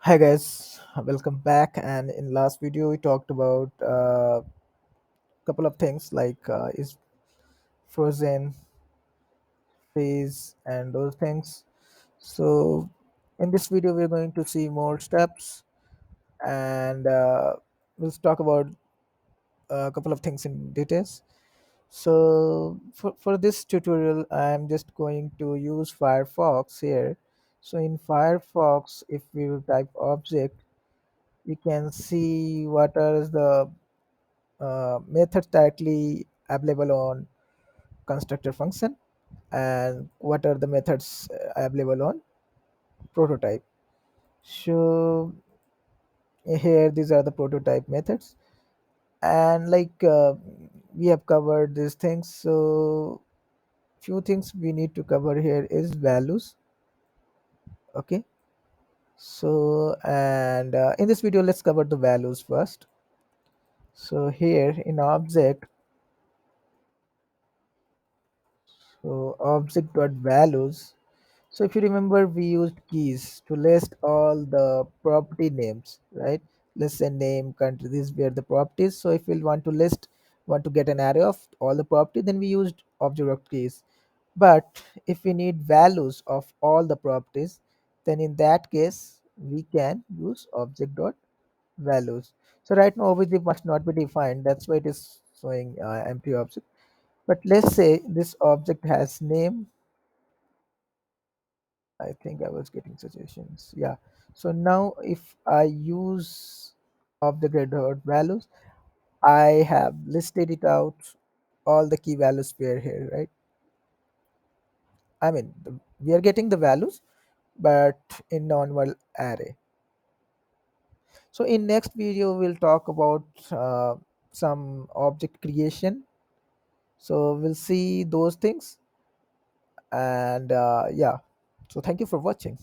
Hi guys, welcome back. And in last video we talked about a couple of things like is frozen, freeze, and those things. So in this video we're going to see more steps, and we'll talk about a couple of things in details. So for this tutorial, I'm just going to use Firefox here. So in Firefox, if we will type object, we can see what are the methods directly available on constructor function and what are the methods available on prototype. So here these are the prototype methods, and we have covered these things. So few things we need to cover here is values. Okay, so and in this video let's cover the values first. So here in object, so object dot values. So if you remember, we used keys to list all the property names, right? Let's say name, country, these were the properties. So if we want to get an array of all the property, then we used object of keys. But if we need values of all the properties, then in that case, we can use object dot values. So right now, obviously, must not be defined. That's why it is showing empty object. But let's say this object has name. I think I was getting suggestions. Yeah. So now if I use of the grid dot values, I have listed it out all the key values pair here, right? I mean, we are getting the values, but in normal array. So in next video, we'll talk about some object creation. So we'll see those things, and yeah. So thank you for watching.